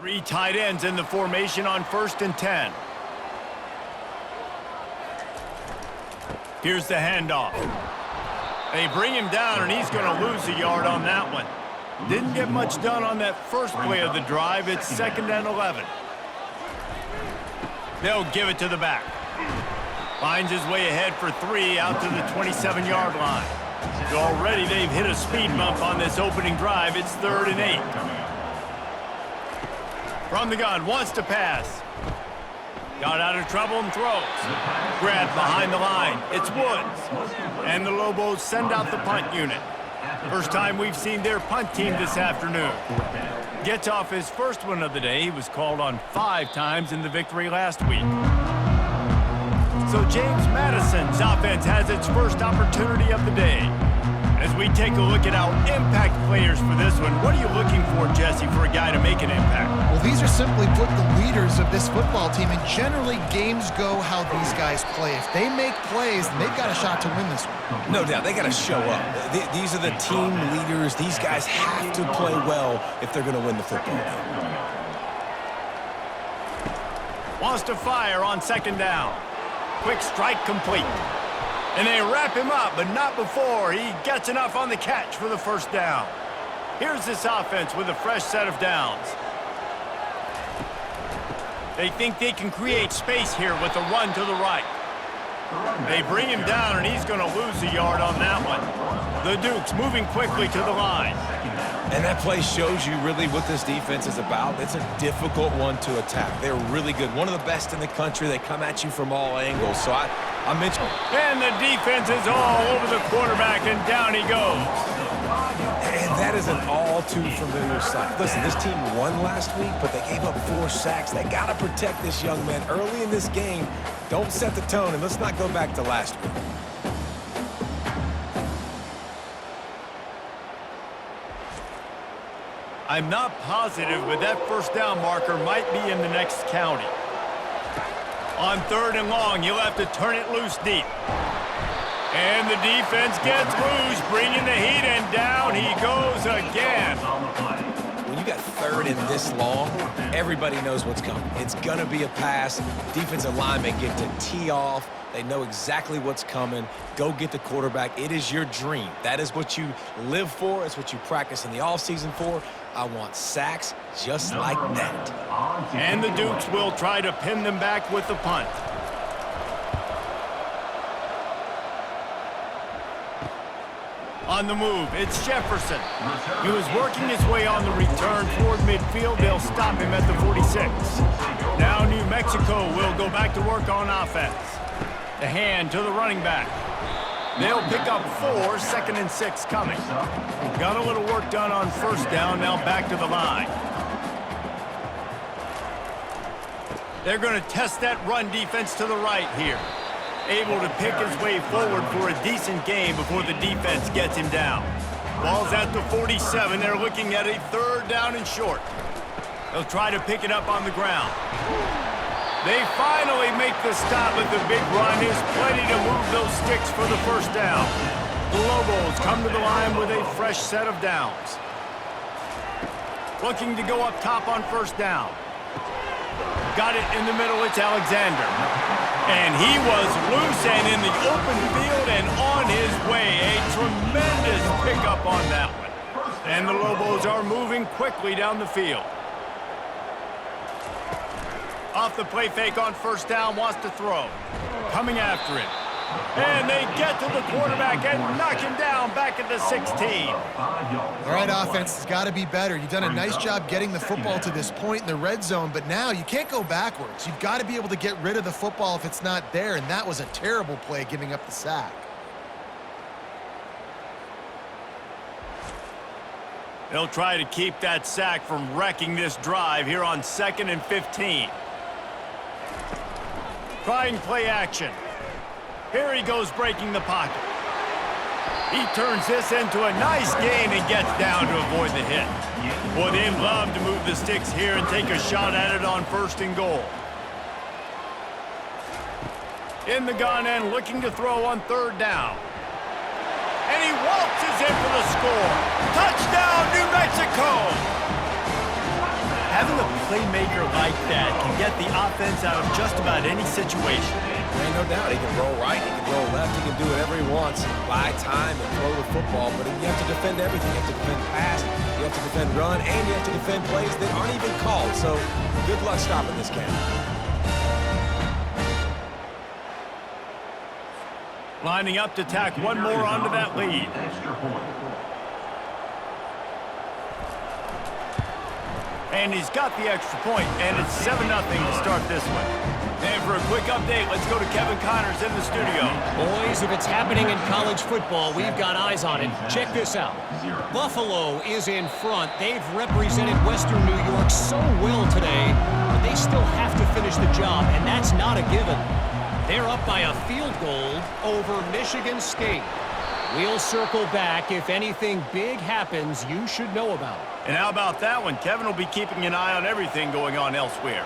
Three tight ends in the formation on 1st and 10. Here's the handoff. They bring him down, and he's going to lose a yard on that one. Didn't get much done on that first play of the drive. It's 2nd and 11. They'll give it to the back. Finds his way ahead for 3 out to the 27-yard line. So already they've hit a speed bump on this opening drive. It's 3rd and 8. From the gun, wants to pass. Got out of trouble and throws. Grabbed behind the line. It's Woods. And the Lobos send out the punt unit. First time we've seen their punt team this afternoon. Gets off his first one of the day. He was called on 5 times in the victory last week. So James Madison's offense has its first opportunity of the day. As we take a look at our impact players for this one, what are you looking for, Jesse, for a guy to make an impact? Well, these are simply put the leaders of this football team, and generally games go how these guys play. If they make plays, then they've got a shot to win this one. No doubt, they got to show up. These are the team leaders. These guys have to play well if they're going to win the football game. Wants to fire on 2nd down. Quick strike complete. And they wrap him up, but not before he gets enough on the catch for the 1st down. Here's this offense with a fresh set of downs. They think they can create space here with a run to the right. They bring him down, and he's going to lose a yard on that one. The Dukes moving quickly to the line. And that play shows you really what this defense is about. It's a difficult one to attack. They're really good. One of the best in the country. They come at you from all angles. So I mentioned... And the defense is all over the quarterback, and down he goes. And that is an all-too-familiar sight. Listen, this team won last week, but they gave up 4 sacks. They got to protect this young man early in this game. Don't set the tone, and let's not go back to last week. I'm not positive, but that 1st down marker might be in the next county. On 3rd and long, he'll have to turn it loose deep. And the defense gets loose, bringing the heat, and down he goes again. When you got 3rd and this long, everybody knows what's coming. It's going to be a pass. Defensive linemen get to tee off. They know exactly what's coming. Go get the quarterback. It is your dream. That is what you live for. It's what you practice in the offseason for. I want sacks just like that. And the Dukes will try to pin them back with the punt. On the move, it's Jefferson. He was working his way on the return toward midfield. They'll stop him at the 46. Now New Mexico will go back to work on offense. The hand to the running back. They'll pick up 4, 2nd and 6 coming. Got a little work done on 1st down, now back to the line. They're going to test that run defense to the right here. Able to pick his way forward for a decent game before the defense gets him down. Ball's at the 47. They're looking at a 3rd down and short. They'll try to pick it up on the ground. They finally make the stop, but the big run is plenty to move those sticks for the 1st down. The Lobos come to the line with a fresh set of downs. Looking to go up top on 1st down. Got it in the middle, it's Alexander. And he was loose and in the open field and on his way. A tremendous pickup on that one. And the Lobos are moving quickly down the field. Off the play fake on 1st down, wants to throw. Coming after it. And they get to the quarterback and knock him down back at the 16. All right, offense has got to be better. You've done a nice job getting the football to this point in the red zone, but now you can't go backwards. You've got to be able to get rid of the football if it's not there, and that was a terrible play giving up the sack. They'll try to keep that sack from wrecking this drive here on 2nd and 15. Trying play action. Here he goes breaking the pocket. He turns this into a nice gain and gets down to avoid the hit. Boy, they love to move the sticks here and take a shot at it on 1st and goal. In the gun and looking to throw on 3rd down. And he waltzes in for the score. Touchdown, New Mexico! Having a playmaker like that can get the offense out of just about any situation. Man, no doubt. He can roll right, he can roll left, he can do whatever he wants. Buy time and throw the football, but you have to defend everything. You have to defend pass, you have to defend run, and you have to defend plays that aren't even called. So good luck stopping this game. Lining up to tack one more onto that lead. And he's got the extra point, and it's 7-0 to start this one. And for a quick update, let's go to Kevin Connors in the studio. Boys, if it's happening in college football, we've got eyes on it. Check this out. Buffalo is in front. They've represented Western New York so well today, but they still have to finish the job, and that's not a given. They're up by a field goal over Michigan State. We'll circle back. If anything big happens, you should know about it. And how about that one? Kevin will be keeping an eye on everything going on elsewhere.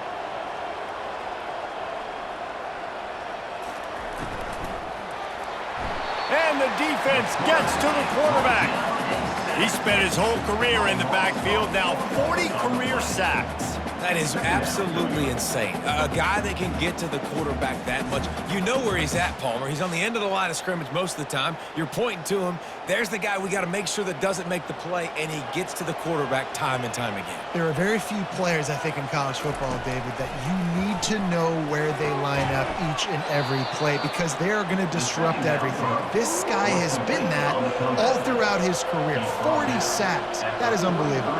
And the defense gets to the quarterback. He spent his whole career in the backfield, now 40 career sacks. That is absolutely insane. A guy that can get to the quarterback that much. You know where he's at, Palmer. He's on the end of the line of scrimmage most of the time. You're pointing to him. There's the guy we got to make sure that doesn't make the play, and he gets to the quarterback time and time again. There are very few players, I think, in college football, David, that you need to know where they line up each and every play because they are going to disrupt everything. This guy has been that all throughout his career. 40 sacks. That is unbelievable.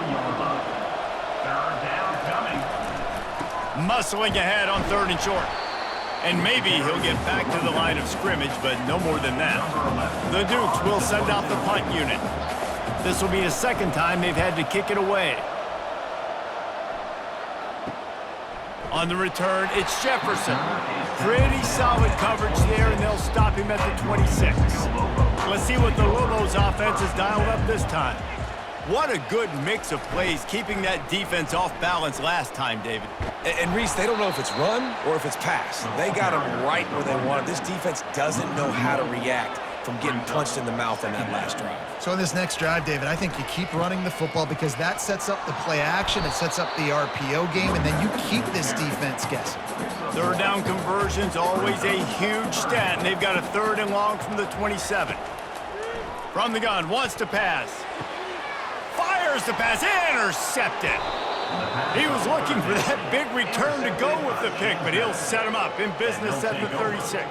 Muscling ahead on 3rd and short. And maybe he'll get back to the line of scrimmage, but no more than that. The Dukes will send out the punt unit. This will be the second time they've had to kick it away. On the return, it's Jefferson. Pretty solid coverage there, and they'll stop him at the 26. Let's see what the Lobos offense has dialed up this time. What a good mix of plays, keeping that defense off balance last time, David. And Reese, they don't know if it's run or if it's pass. They got him right where they want him. This defense doesn't know how to react from getting punched in the mouth on that last drive. So in this next drive, David, I think you keep running the football because that sets up the play action, it sets up the RPO game, and then you keep this defense guessing. 3rd down conversion's always a huge stat, and they've got a 3rd and long from the 27. From the gun, wants to pass. Fires the pass, intercepted. He was looking for that big return to go with the pick, but he'll set him up in business at the 36.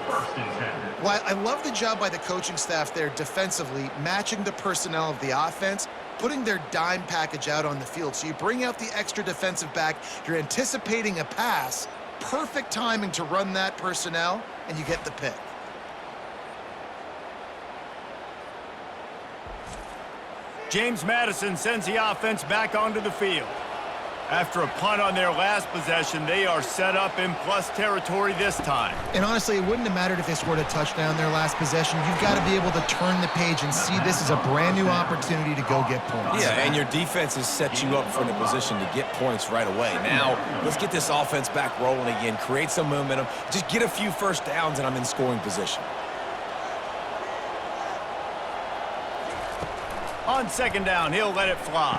Well, I love the job by the coaching staff there defensively, matching the personnel of the offense, putting their dime package out on the field. So you bring out the extra defensive back, you're anticipating a pass, perfect timing to run that personnel, and you get the pick. James Madison sends the offense back onto the field. After a punt on their last possession, they are set up in plus territory this time. And honestly, it wouldn't have mattered if they scored a touchdown their last possession. You've got to be able to turn the page and see this is a brand new opportunity to go get points. Yeah, and your defense has set you up for the position to get points right away. Now, let's get this offense back rolling again, create some momentum, just get a few first downs, and I'm in scoring position. On 2nd down, he'll let it fly.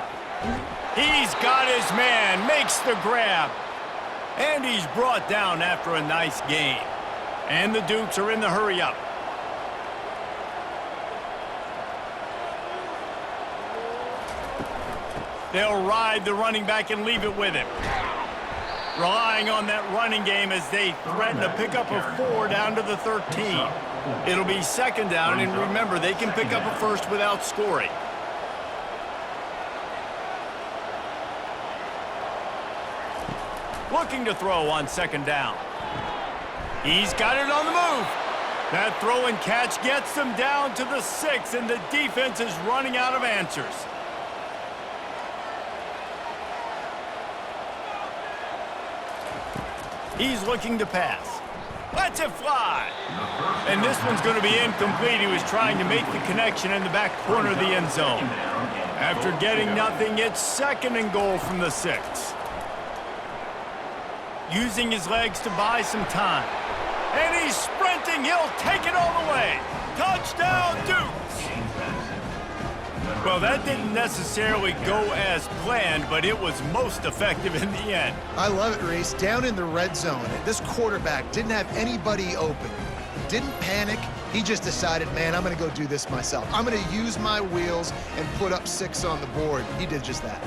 He's got his man, makes the grab. And he's brought down after a nice gain. And the Dukes are in the hurry-up. They'll ride the running back and leave it with him. Relying on that running game as they threaten to pick up a 4 down to the 13. It'll be 2nd down, and remember, they can pick up a first without scoring. Looking to throw on 2nd down. He's got it on the move. That throw and catch gets them down to the 6, and the defense is running out of answers. He's looking to pass. Lets it fly. And this one's going to be incomplete. He was trying to make the connection in the back corner of the end zone. After getting nothing, it's 2nd and goal from the 6. Using his legs to buy some time. And he's sprinting. He'll take it all the way. Touchdown, Dukes. Well, that didn't necessarily go as planned, but it was most effective in the end. I love it, Reese. Down in the red zone, this quarterback didn't have anybody open. Didn't panic. He just decided, man, I'm going to go do this myself. I'm going to use my wheels and put up 6 on the board. He did just that.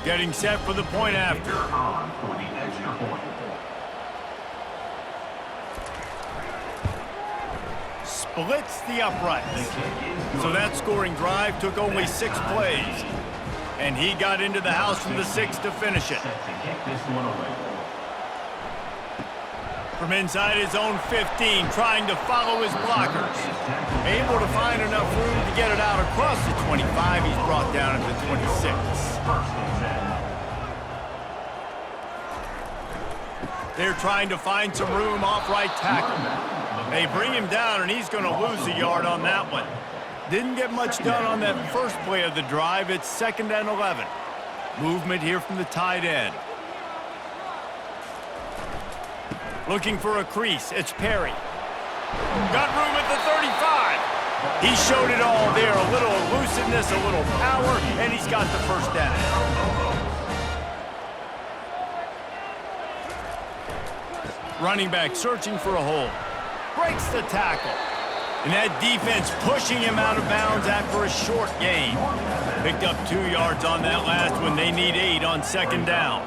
Getting set for the point after. Splits the uprights. So that scoring drive took only 6 plays. And he got into the house from the 6 to finish it. From inside his own 15, trying to follow his blockers. Able to find enough room to get it out across the 25. He's brought down at the 26. They're trying to find some room off right tackle. They bring him down, and he's going to lose a yard on that one. Didn't get much done on that first play of the drive. It's 2nd and 11. Movement here from the tight end. Looking for a crease. It's Perry. Got room at the 35. He showed it all there. A little elusiveness, a little power, and he's got the first down. Running back searching for a hole. Breaks the tackle. And that defense pushing him out of bounds after a short gain. Picked up 2 yards on that last one. They need 8 on 2nd down.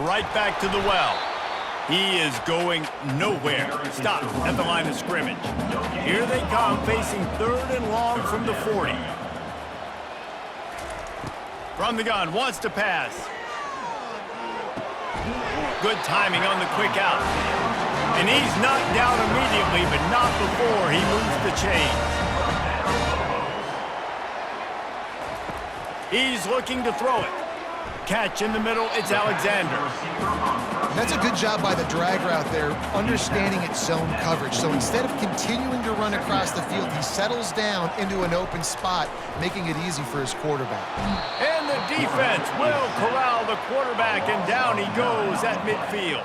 Right back to the well. He is going nowhere. Stop at the line of scrimmage. Here they come, facing 3rd and long from the 40. From the gun, wants to pass. Good timing on the quick out. And he's knocked down immediately, but not before he moves the chains. He's looking to throw it. Catch in the middle, it's Alexander. That's a good job by the drag route there, understanding its zone coverage. So instead of continuing to run across the field, he settles down into an open spot, making it easy for his quarterback. And the defense will corral the quarterback, and down he goes at midfield.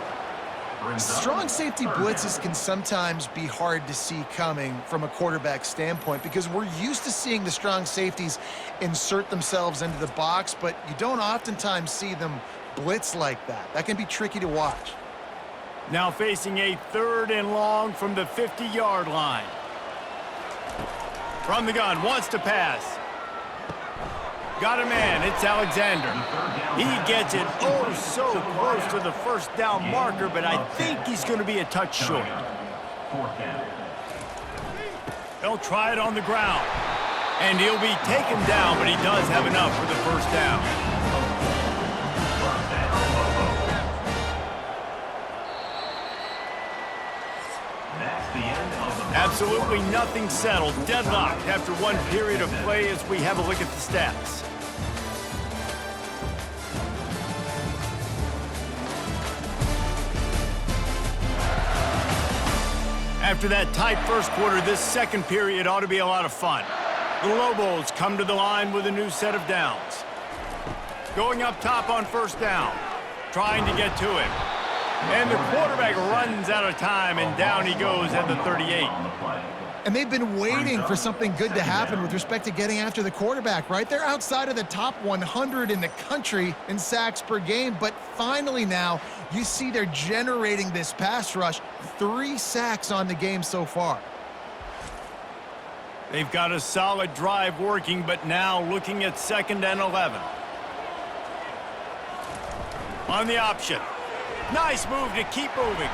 Strong safety blitzes can sometimes be hard to see coming from a quarterback standpoint because we're used to seeing the strong safeties insert themselves into the box, but you don't oftentimes see them blitz like that. That can be tricky to watch. Now facing a 3rd and long from the 50-yard line. From the gun, wants to pass. Got a man, it's Alexander. He gets it oh so close to the first down marker, but I think he's going to be a touch short. They'll try it on the ground. And he'll be taken down, but he does have enough for the first down. Absolutely nothing settled. Deadlocked after one period of play as we have a look at the stats. After that tight first quarter, this second period ought to be a lot of fun. The Lobos come to the line with a new set of downs. Going up top on first down, trying to get to him. And the quarterback runs out of time, and down he goes at the 38. And they've been waiting for something good to happen with respect to getting after the quarterback, right? They're outside of the top 100 in the country in sacks per game, but finally now you see they're generating this pass rush. 3 sacks on the game so far. They've got a solid drive working, but now looking at 2nd and 11. On the option. Nice move to keep moving.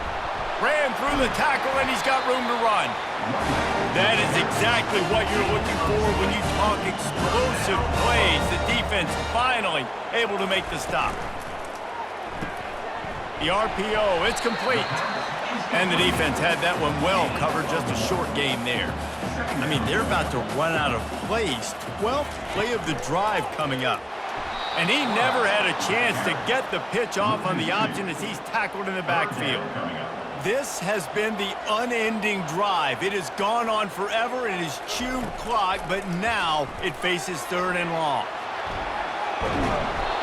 Ran through the tackle, and he's got room to run. That is exactly what you're looking for when you talk explosive plays. The defense finally able to make the stop. The RPO, it's complete. And the defense had that one well covered, just a short game there. I mean, they're about to run out of plays. 12th play of the drive coming up. And he never had a chance to get the pitch off on the option as he's tackled in the backfield. This has been the unending drive. It has gone on forever. It has chewed clock, but now it faces 3rd and long.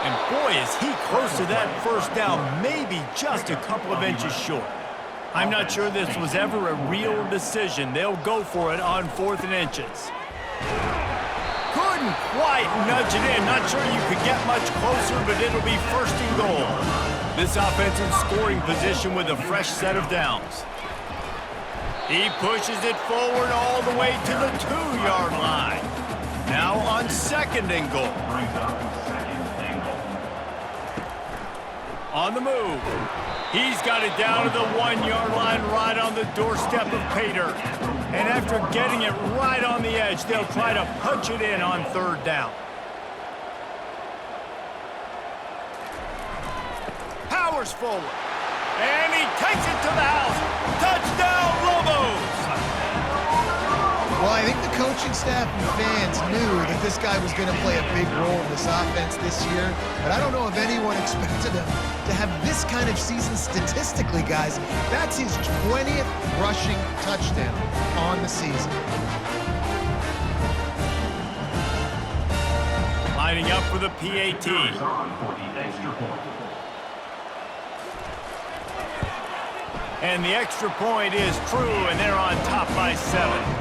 And boy, is he close to that first down, maybe just a couple of inches short. I'm not sure this was ever a real decision. They'll go for it on 4th and inches. Couldn't quite nudge it in. Not sure you could get much closer, but it'll be 1st and goal. This offense in scoring position with a fresh set of downs. He pushes it forward all the way to the 2-yard line. Now on 2nd and goal. On the move. He's got it down to the 1-yard line right on the doorstep of Pater. And after getting it right on the edge, they'll try to punch it in on 3rd down. Powers forward. And he takes it to the house. Touchdown, Lobos! Well, I think the coaching staff and fans knew that this guy was going to play a big role in this offense this year, but I don't know if anyone expected him to have this kind of season statistically, guys. That's his 20th rushing touchdown on the season. Lining up for the PAT. And the extra point is true, and they're on top by 7.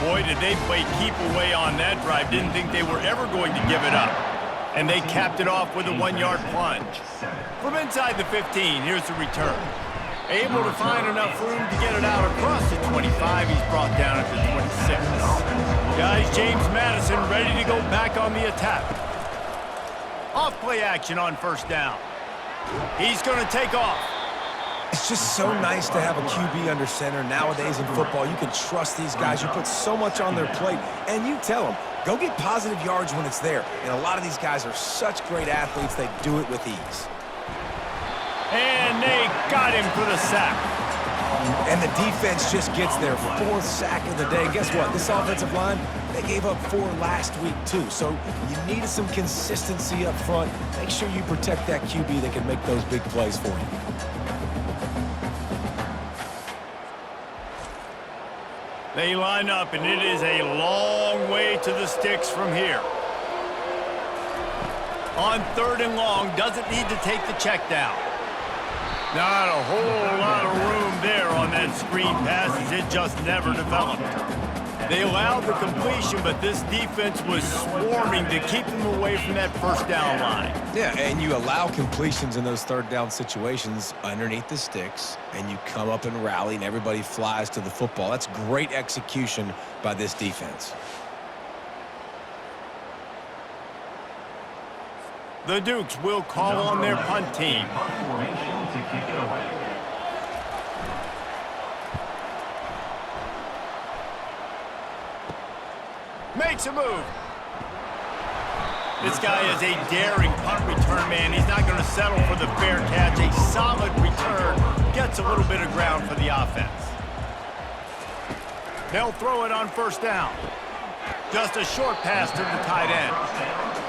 Boy, did they play keep away on that drive. Didn't think they were ever going to give it up. And they capped it off with a 1-yard plunge. From inside the 15, here's the return. Able to find enough room to get it out across the 25. He's brought down at the 26. Guys, James Madison ready to go back on the attack. Off play action on 1st down. He's going to take off. It's just so nice to have a QB under center nowadays in football. You can trust these guys. You put so much on their plate, and you tell them, go get positive yards when it's there. And a lot of these guys are such great athletes, they do it with ease. And they got him for the sack. And the defense just gets their 4th sack of the day. Guess what? This offensive line, they gave up 4 last week, too. So you needed some consistency up front. Make sure you protect that QB that can make those big plays for you. They line up, and it is a long way to the sticks from here. On 3rd and long, doesn't need to take the check down. Not a whole lot of room there on that screen pass, as it just never developed. They allowed the completion, but this defense was swarming to keep them away from that 1st down line. Yeah, and you allow completions in those 3rd down situations underneath the sticks, and you come up and rally, and everybody flies to the football. That's great execution by this defense. The Dukes will call on their punt team. Makes a move. This guy is a daring punt return man. He's not going to settle for the fair catch. A solid return. Gets a little bit of ground for the offense. They'll throw it on 1st down. Just a short pass to the tight end.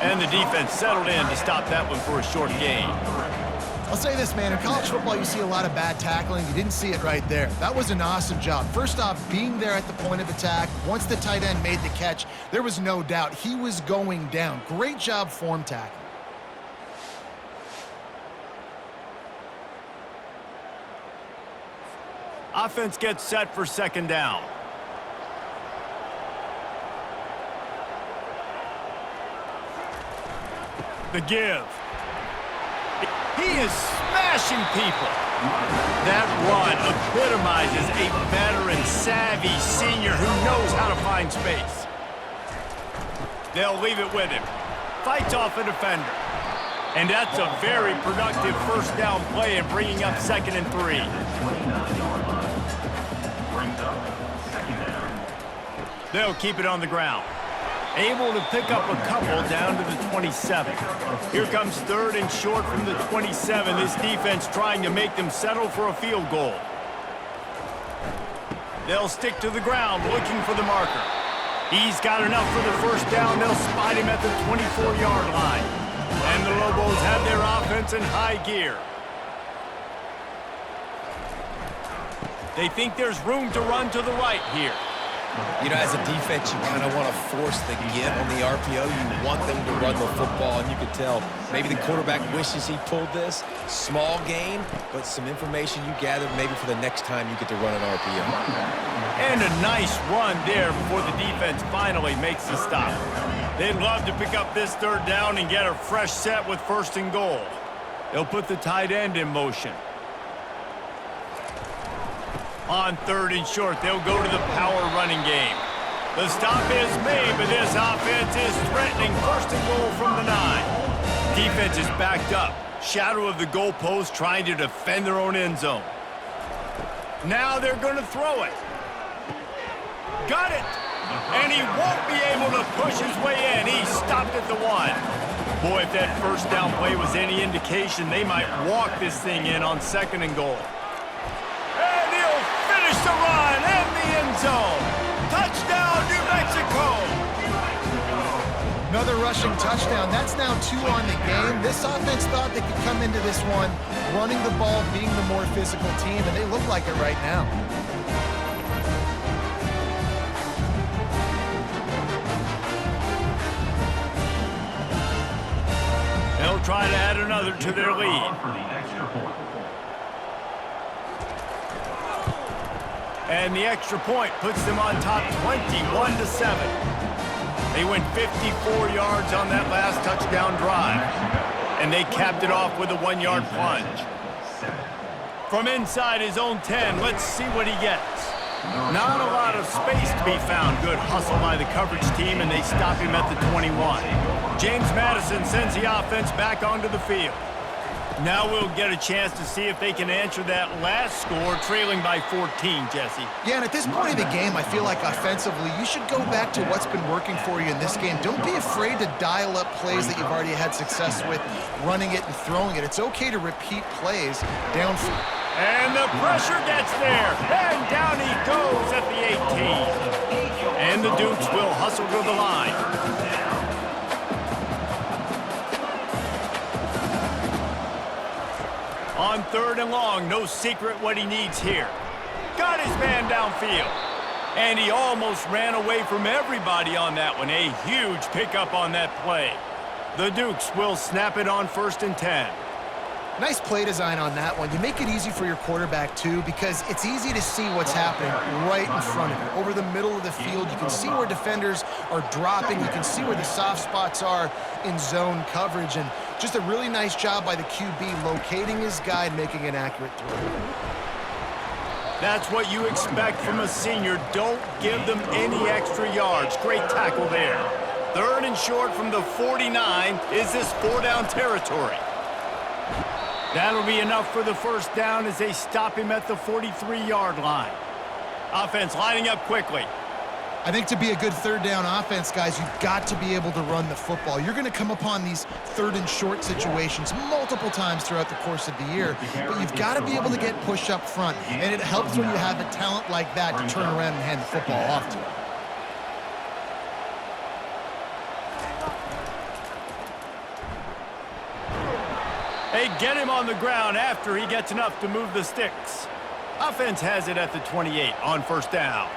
And the defense settled in to stop that one for a short gain. I'll say this, man. In college football, you see a lot of bad tackling. You didn't see it right there. That was an awesome job. First off, being there at the point of attack. Once the tight end made the catch, there was no doubt he was going down. Great job form tackling. Offense gets set for 2nd down. The give. He is smashing people. That run epitomizes a veteran, savvy senior who knows how to find space. They'll leave it with him. Fights off a defender. And that's a very productive 1st down play and bringing up 2nd and 3. They'll keep it on the ground. Able to pick up a couple down to the 27. Here comes 3rd and short from the 27. This defense trying to make them settle for a field goal. They'll stick to the ground looking for the marker. He's got enough for the 1st down. They'll spot him at the 24-yard line. And the Lobos have their offense in high gear. They think there's room to run to the right here. You know, as a defense, you kind of want to force the give on the RPO. You want them to run the football, and you could tell maybe the quarterback wishes he pulled this. Small gain, but some information you gathered maybe for the next time you get to run an RPO. And a nice run there before the defense finally makes the stop. They'd love to pick up this third down and get a fresh set with 1st and goal. They'll put the tight end in motion. On 3rd and short, they'll go to the power running game. The stop is made, but this offense is threatening 1st and goal from the 9. Defense is backed up. Shadow of the goalpost trying to defend their own end zone. Now they're going to throw it. Got it. And he won't be able to push his way in. He stopped at the 1. Boy, if that 1st down play was any indication, they might walk this thing in on 2nd and goal. And he'll finish the run in the end zone. Touchdown, New Mexico. Another rushing touchdown. That's now 2 on the game. This offense thought they could come into this one running the ball, being the more physical team, and they look like it right now. They'll try to add another to their lead. And the extra point puts them on top 21-7. They went 54 yards on that last touchdown drive. And they capped it off with a 1-yard plunge. From inside his own 10, let's see what he gets. Not a lot of space to be found. Good hustle by the coverage team, and they stop him at the 21. James Madison sends the offense back onto the field. Now we'll get a chance to see if they can answer that last score, trailing by 14, Jesse. Yeah, and at this point of the game, I feel like offensively, you should go back to what's been working for you in this game. Don't be afraid to dial up plays that you've already had success with, running it and throwing it. It's okay to repeat plays downfield. And the pressure gets there, and down he goes at the 18. And the Dukes will hustle to the line. On 3rd and long, no secret what he needs here. Got his man downfield. And he almost ran away from everybody on that one. A huge pickup on that play. The Dukes will snap it on 1st and 10. Nice play design on that one. You make it easy for your quarterback, too, because it's easy to see what's happening right in front of you. Over the middle of the field, you can see where defenders are dropping. You can see where the soft spots are in zone coverage. And just a really nice job by the QB locating his guy and making an accurate throw. That's what you expect from a senior. Don't give them any extra yards. Great tackle there. 3rd and short from the 49. Is this 4-down territory? That'll be enough for the 1st down as they stop him at the 43-yard line. Offense lining up quickly. I think to be a good 3rd down offense, guys, you've got to be able to run the football. You're going to come upon these 3rd and short situations multiple times throughout the course of the year, but you've got to be able to get push up front, and it helps when you have a talent like that to turn around and hand the football off to. They get him on the ground after he gets enough to move the sticks. Offense has it at the 28 on 1st down.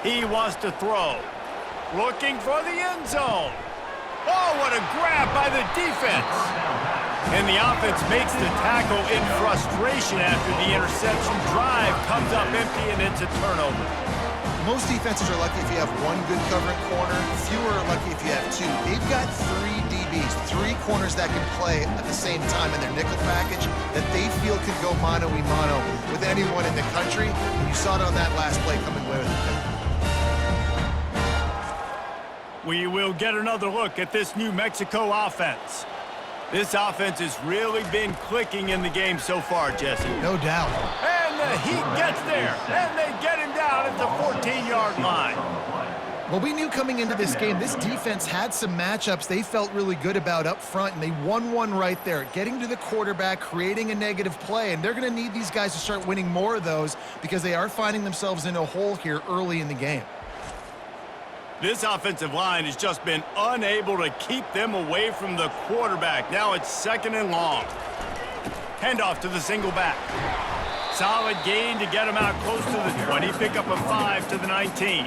He wants to throw. Looking for the end zone. Oh, what a grab by the defense. And the offense makes the tackle in frustration after the interception. Drive comes up empty, and it's a turnover. Most defenses are lucky if you have one good covering corner. Fewer are lucky if you have 2. They've got 3 DBs, 3 corners that can play at the same time in their nickel package that they feel could go mano-a-mano with anyone in the country. And you saw it on that last play coming away with it. We will get another look at this New Mexico offense. This offense has really been clicking in the game so far, Jesse. No doubt. And the heat gets there, and they get him down at the 14-yard line. Well, we knew coming into this game, this defense had some matchups they felt really good about up front, and they won one right there, getting to the quarterback, creating a negative play, and they're going to need these guys to start winning more of those because they are finding themselves in a hole here early in the game. This offensive line has just been unable to keep them away from the quarterback. Now it's 2nd and long. Handoff to the single back. Solid gain to get them out close to the 20. Pick up a 5 to the 19.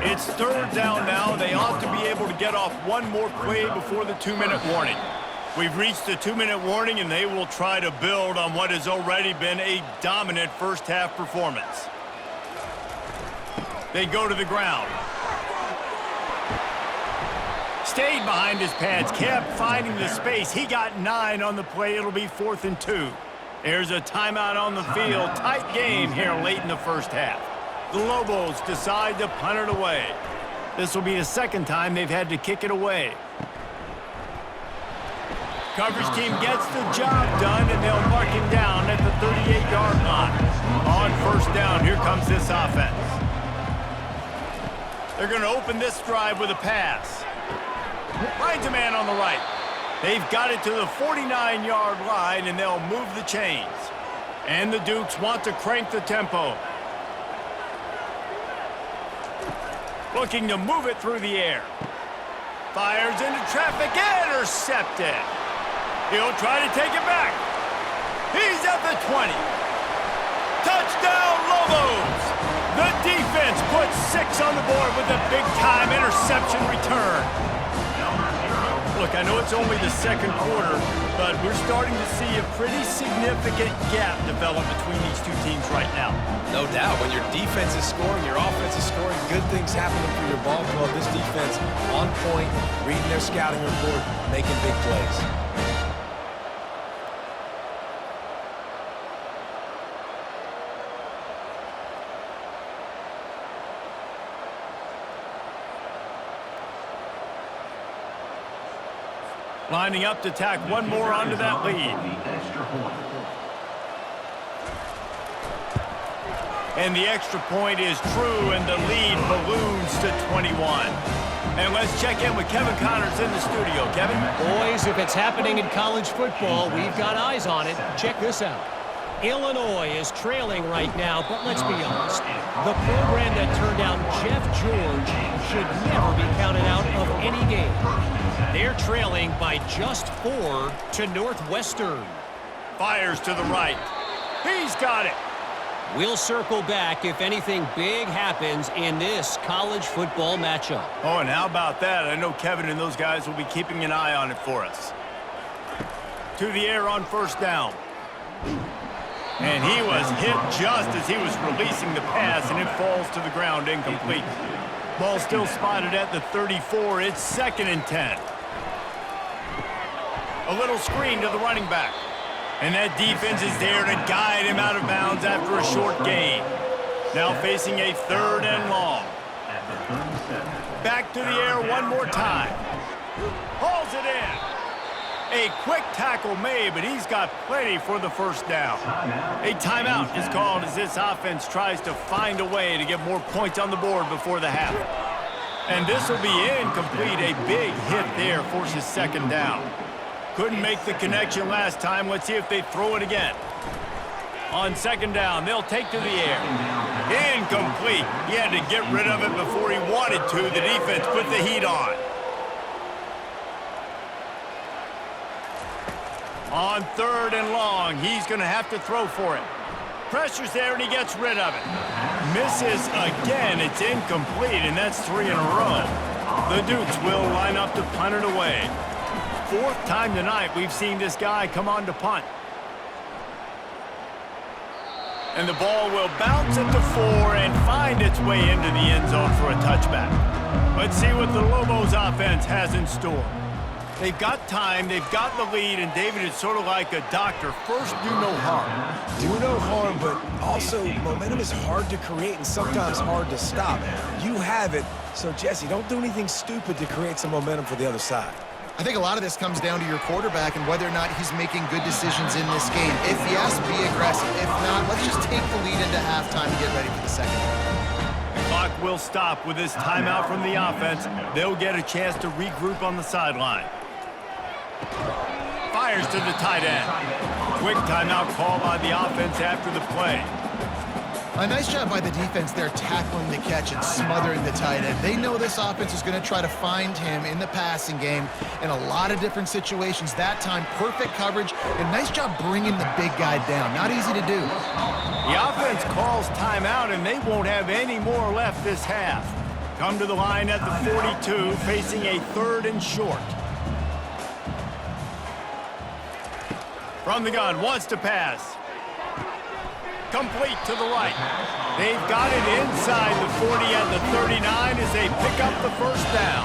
It's third down now. They ought to be able to get off one more play before the 2-minute warning. We've reached the 2-minute warning, and they will try to build on what has already been a dominant first-half performance. They go to the ground. Stayed behind his pads, kept finding the space. He got 9 on the play. It'll be 4th and 2. There's a timeout on the field. Tight game here late in the first half. The Lobos decide to punt it away. This will be the second time they've had to kick it away. Coverage team gets the job done, and they'll mark him down at the 38-yard line. On first down, here comes this offense. They're going to open this drive with a pass. Finds a man on the right. They've got it to the 49-yard line, and they'll move the chains. And the Dukes want to crank the tempo. Looking to move it through the air. Fires into traffic, intercepted. He'll try to take it back. He's at the 20. Touchdown, Lobos! The defense puts 6 on the board with a big-time interception return. Look, I know it's only the second quarter, but we're starting to see a pretty significant gap develop between these two teams right now. No doubt. When your defense is scoring, your offense is scoring, good things happening for your ball club. This defense on point, reading their scouting report, making big plays. Lining up to tack one more onto that lead. And the extra point is true, and the lead balloons to 21. And let's check in with Kevin Connors in the studio. Kevin? Boys, if it's happening in college football, we've got eyes on it. Check this out. Illinois is trailing right now, but let's be honest. The program that turned down Jeff George should never be counted out of any game. They're trailing by just 4 to Northwestern. Fires to the right. He's got it. We'll circle back if anything big happens in this college football matchup. Oh, and how about that? I know Kevin and those guys will be keeping an eye on it for us. To the air on first down. And he was hit just as he was releasing the pass, and it falls to the ground incomplete. Ball still spotted at the 34. It's 2nd and 10. A little screen to the running back. And that defense is there to guide him out of bounds after a short gain. Now facing a 3rd and long. Back to the air one more time. Hauls it in. A quick tackle made, but he's got plenty for the first down. A timeout is called as this offense tries to find a way to get more points on the board before the half. And this will be incomplete. A big hit there forces 2nd down. Couldn't make the connection last time. Let's see if they throw it again. On 2nd down, they'll take to the air. Incomplete. He had to get rid of it before he wanted to. The defense put the heat on. On 3rd and long, he's going to have to throw for it. Pressure's there, and he gets rid of it. Misses again. It's incomplete, and that's 3 in a row. The Dukes will line up to punt it away. 4th time tonight we've seen this guy come on to punt. And the ball will bounce at the 4 and find its way into the end zone for a touchback. Let's see what the Lobos offense has in store. They've got time, they've got the lead, and David is sort of like a doctor. First, do no harm. Do no harm, but also momentum is hard to create and sometimes hard to stop. You have it, so Jesse, don't do anything stupid to create some momentum for the other side. I think a lot of this comes down to your quarterback and whether or not he's making good decisions in this game. If yes, be aggressive. If not, let's just take the lead into halftime and get ready for the second half. The clock will stop with this timeout from the offense. They'll get a chance to regroup on the sideline. Fires to the tight end. Quick timeout call by the offense after the play. A nice job by the defense there tackling the catch and smothering the tight end. They know this offense is going to try to find him in the passing game in a lot of different situations. That time, perfect coverage, and nice job bringing the big guy down. Not easy to do. The offense calls timeout, and they won't have any more left this half. Come to the line at the 42, facing a 3rd and short. From the gun, wants to pass. Complete to the right. They've got it inside the 40 at the 39 as they pick up the first down.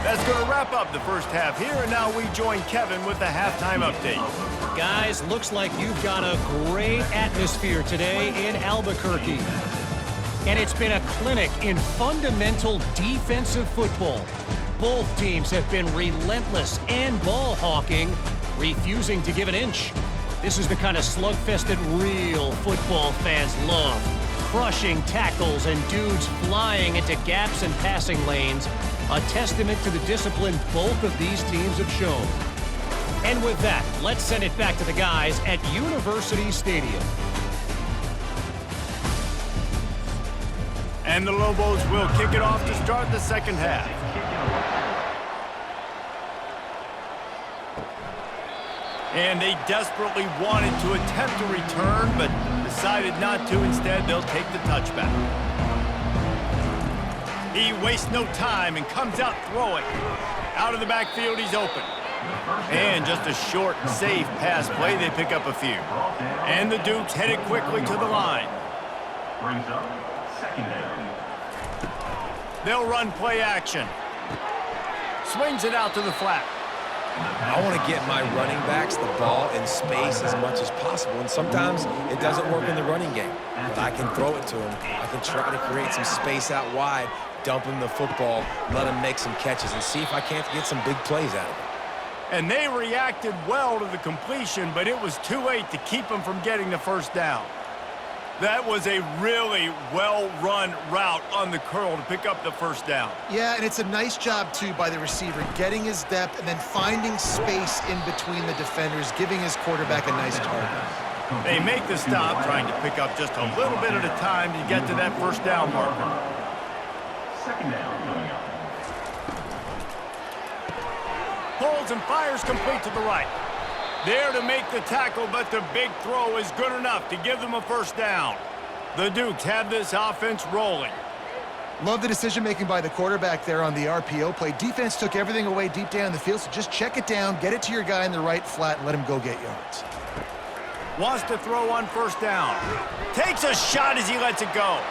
That's going to wrap up the first half here, and now we join Kevin with the halftime update. Guys, looks like you've got a great atmosphere today in Albuquerque. And it's been a clinic in fundamental defensive football. Both teams have been relentless and ball hawking, refusing to give an inch. This is the kind of slugfest that real football fans love. Crushing tackles and dudes flying into gaps and passing lanes. A testament to the discipline both of these teams have shown. And with that, let's send it back to the guys at University Stadium. And the Lobos will kick it off to start the second half. And they desperately wanted to attempt a return, but decided not to. Instead, they'll take the touchback. He wastes no time and comes out throwing. Out of the backfield, he's open. And just a short, safe pass play, they pick up a few. And the Dukes headed quickly to the line. Brings up second down. They'll run play action. Swings it out to the flat. I want to get my running backs the ball in space as much as possible, and sometimes it doesn't work in the running game. But I can throw it to him. I can try to create some space out wide, dump him the football, let him make some catches, and see if I can't get some big plays out of it. And they reacted well to the completion, but it was too late to keep them from getting the first down. That was a really well-run route on the curl to pick up the first down. Yeah, and it's a nice job, too, by the receiver, getting his depth and then finding space in between the defenders, giving his quarterback a nice target. They make the stop, trying to pick up just a little bit at a time to get to that first down marker. Second down coming up. Pulls and fires complete to the right. There to make the tackle, but the big throw is good enough to give them a first down. The Dukes have this offense rolling. Love the decision-making by the quarterback there on the RPO play. Defense took everything away deep down the field, so just check it down, get it to your guy in the right flat, and let him go get yards. Wants to throw on first down. Takes a shot as he lets it go.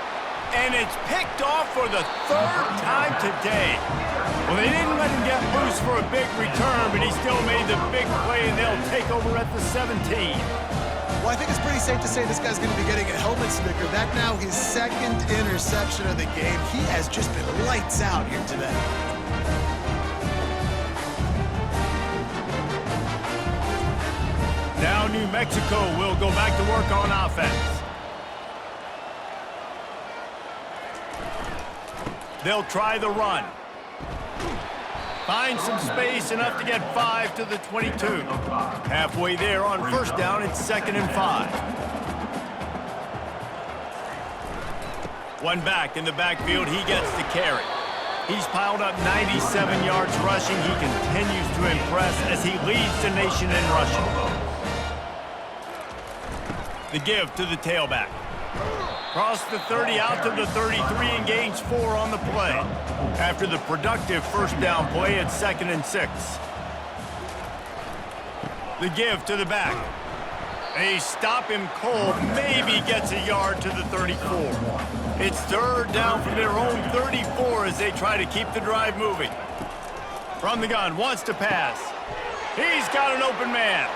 And it's picked off for the 3rd time today. Well, they didn't let him get loose for a big return, but he still made the big play, and they'll take over at the 17. Well, I think it's pretty safe to say this guy's going to be getting a helmet sticker. That now his 2nd interception of the game. He has just been lights out here today. Now New Mexico will go back to work on offense. They'll try the run. Find some space, enough to get 5 to the 22. Halfway there on first down, it's 2nd and 5. One back in the backfield, he gets the carry. He's piled up 97 yards rushing. He continues to impress as he leads the nation in rushing. The give to the tailback. Cross the 30 out to the 33 and gains 4 on the play. After the productive first down play, it's 2nd and 6. The give to the back. They stop him cold, maybe gets a yard to the 34. It's 3rd down from their own 34 as they try to keep the drive moving. From the gun, wants to pass. He's got an open man.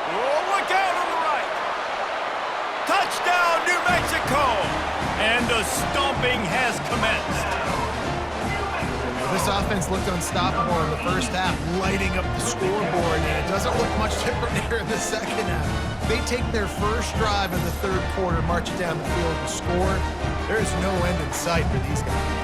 Oh, look out on the right. Touchdown, New Mexico! And the stomping has commenced. This offense looked unstoppable in the first half, lighting up the scoreboard, and it doesn't look much different here in the second half. They take their first drive in the 3rd quarter, march it down the field and score. There is no end in sight for these guys.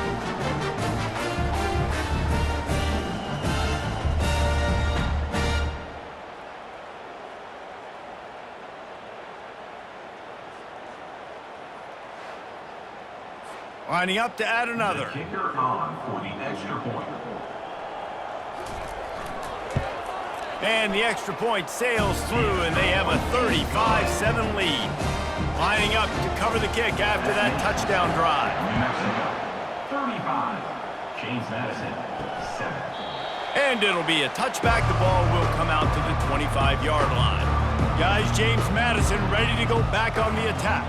Lining up to add another. Kicker on for the extra point. And the extra point sails through, and they have a 35-7 lead. Lining up to cover the kick after that touchdown drive. New Mexico, 35. James Madison, 7. And it'll be a touchback. The ball will come out to the 25-yard line. Guys, James Madison ready to go back on the attack.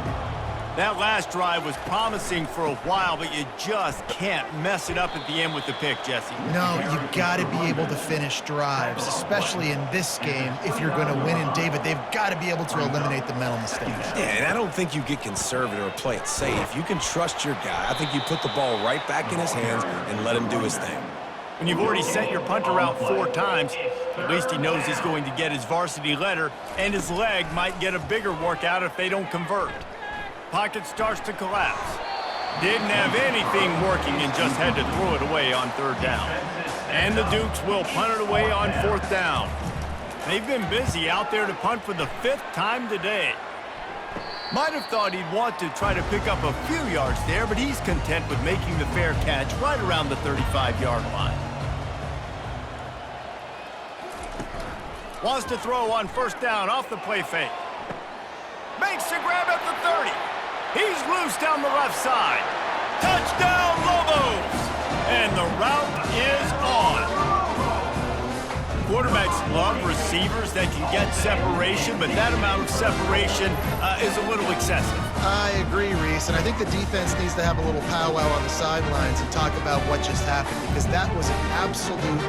That last drive was promising for a while, but you just can't mess it up at the end with the pick, Jesse. No, you've got to be able to finish drives, especially in this game. If you're going to win, and David, they've got to be able to eliminate the mental mistakes. Yeah, and I don't think you get conservative or play it safe. You can trust your guy. I think you put the ball right back in his hands and let him do his thing. When you've already sent your punter out 4 times, at least he knows he's going to get his varsity letter, and his leg might get a bigger workout if they don't convert. Pocket starts to collapse. Didn't have anything working and just had to throw it away on 3rd down. And the Dukes will punt it away on 4th down. They've been busy out there to punt for the 5th time today. Might have thought he'd want to try to pick up a few yards there, but he's content with making the fair catch right around the 35-yard line. Wants to throw on 1st down off the play fake. Makes the grab at the 30. He's loose down the left side. Touchdown, Lobos! And the route is on. Quarterbacks love receivers that can get separation, but that amount of separation is a little excessive. I agree, Reese, and I think the defense needs to have a little powwow on the sidelines and talk about what just happened, because that was an absolute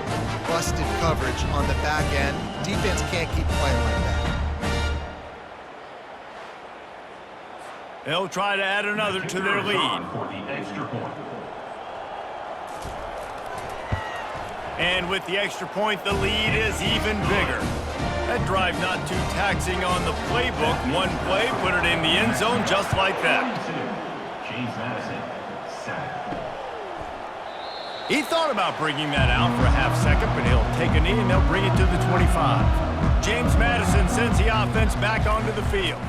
busted coverage on the back end. Defense can't keep playing like that. They'll try to add another to their lead. For the extra point. And with the extra point, the lead is even bigger. That drive not too taxing on the playbook. One play, put it in the end zone just like that. James Madison, 7. He thought about bringing that out for a half second, but he'll take a knee and they'll bring it to the 25. James Madison sends the offense back onto the field.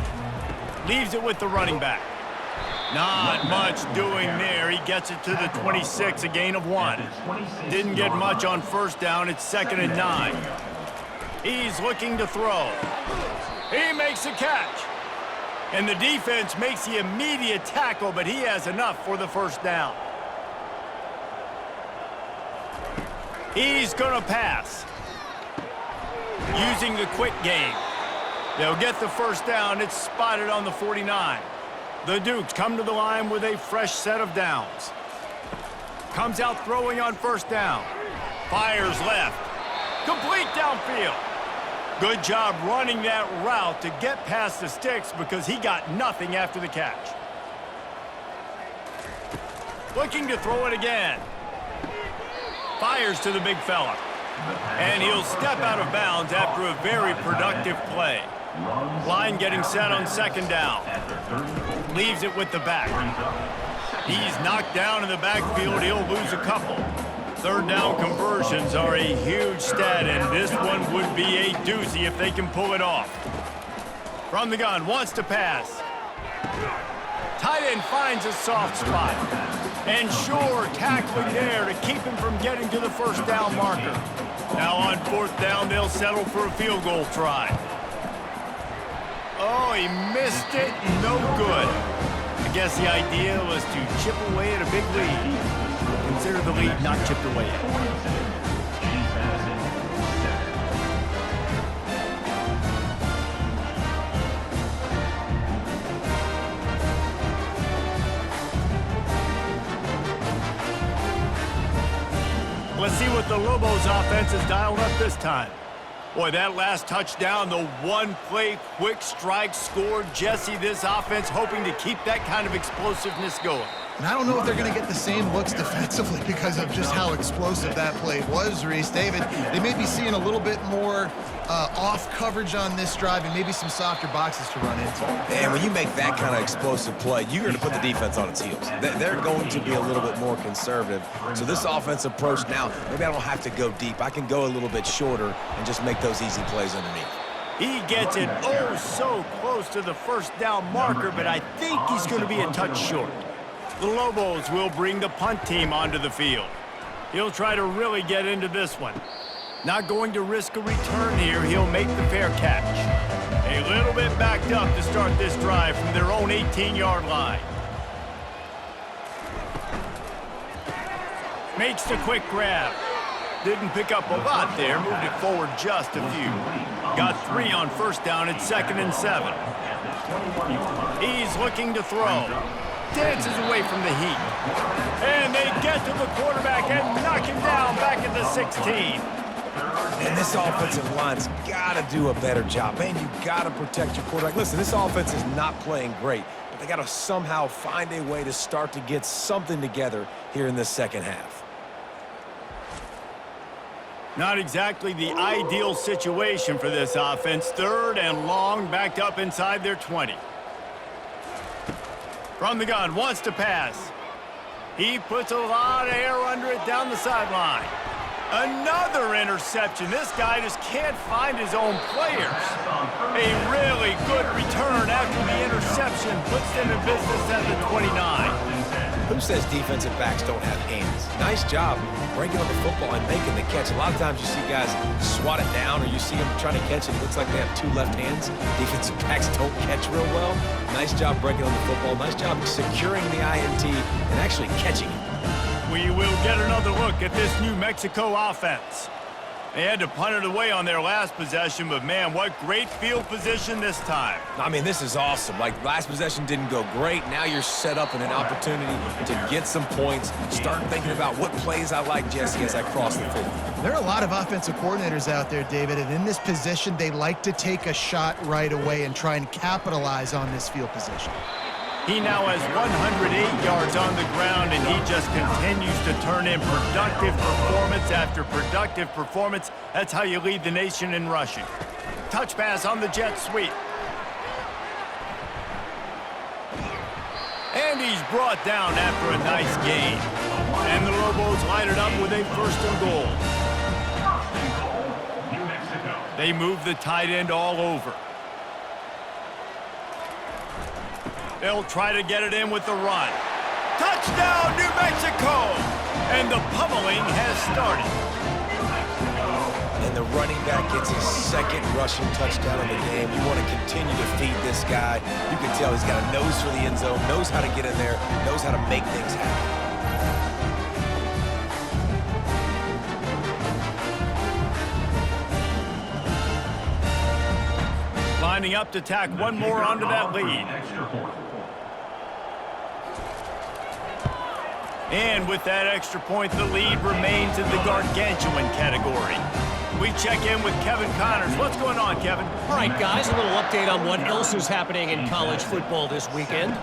Leaves it with the running back. Not much doing there. He gets it to the 26, a gain of 1. Didn't get much on 1st down. It's 2nd and 9. He's looking to throw. He makes a catch. And the defense makes the immediate tackle, but he has enough for the 1st down. He's going to pass. Using the quick game. They'll get the 1st down. It's spotted on the 49. The Dukes come to the line with a fresh set of downs. Comes out throwing on 1st down. Fires left. Complete downfield. Good job running that route to get past the sticks because he got nothing after the catch. Looking to throw it again. Fires to the big fella. And he'll step out of bounds after a very productive play. Line getting set on 2nd down. Leaves it with the back. He's knocked down in the backfield. He'll lose a couple. 3rd down conversions are a huge stat, and this one would be a doozy if they can pull it off. From the gun, wants to pass. Tight end finds a soft spot. And sure, tackling there to keep him from getting to the 1st down marker. Now on 4th down, they'll settle for a field goal try. Oh, he missed it. No good. I guess the idea was to chip away at a big lead. Consider the lead not chipped away at. James Madison, 7. Let's see what the Lobos offense has dialed up this time. Boy, that last touchdown, the one-play quick strike scored. Jesse, this offense hoping to keep that kind of explosiveness going. And I don't know if they're going to get the same looks defensively because of just how explosive that play was, Reese. David, they may be seeing a little bit more off coverage on this drive and maybe some softer boxes to run into. And when you make that kind of explosive play, you're going to put the defense on its heels. They're going to be a little bit more conservative. So this offensive approach now, maybe I don't have to go deep. I can go a little bit shorter and just make those easy plays underneath. He gets it oh so close to the 1st down marker, but I think he's going to be a touch short. The Lobos will bring the punt team onto the field. He'll try to really get into this one. Not going to risk a return here. He'll make the fair catch. A little bit backed up to start this drive from their own 18-yard line. Makes the quick grab. Didn't pick up a lot there. Moved it forward just a few. Got 3 on first down at 2nd and 7. He's looking to throw. Dances away from the heat. And they get to the quarterback and knock him down back at the 16. And this offensive line's got to do a better job. Man, you got to protect your quarterback. Listen, this offense is not playing great, but they got to somehow find a way to start to get something together here in the second half. Not exactly the ideal situation for this offense. 3rd and long, backed up inside their 20. From the gun, wants to pass. He puts a lot of air under it down the sideline. Another interception. This guy just can't find his own players. A really good return after the interception puts them in business at the 29. Who says defensive backs don't have hands? Nice job breaking up the football and making the catch. A lot of times you see guys swat it down or you see them trying to catch it. It looks like they have 2 left hands. Defensive backs don't catch real well. Nice job breaking on the football. Nice job securing the INT and actually catching it. We will get another look at this New Mexico offense. They had to punt it away on their last possession, but man, what great field position this time. I mean, this is awesome. Like, last possession didn't go great. Now you're set up in an opportunity to get some points. Start thinking about what plays I like, Jesse, as I cross the field. There are a lot of offensive coordinators out there, David, and in this position, they like to take a shot right away and try and capitalize on this field position. He now has 108 yards on the ground, and he just continues to turn in productive performance after productive performance. That's how you lead the nation in rushing. Touch pass on the jet sweep. And he's brought down after a nice gain. And the Lobos line it up with a 1st and goal. New Mexico. They move the tight end all over. They'll try to get it in with the run. Touchdown, New Mexico! And the pummeling has started. And the running back gets his 2nd rushing touchdown of the game. You want to continue to feed this guy. You can tell he's got a nose for the end zone, knows how to get in there, knows how to make things happen. Lining up to tack one more onto that lead. And with that extra point, the lead remains in the gargantuan category. We check in with Kevin Connors. What's going on, Kevin? All right, guys, a little update on what else is happening in college football this weekend.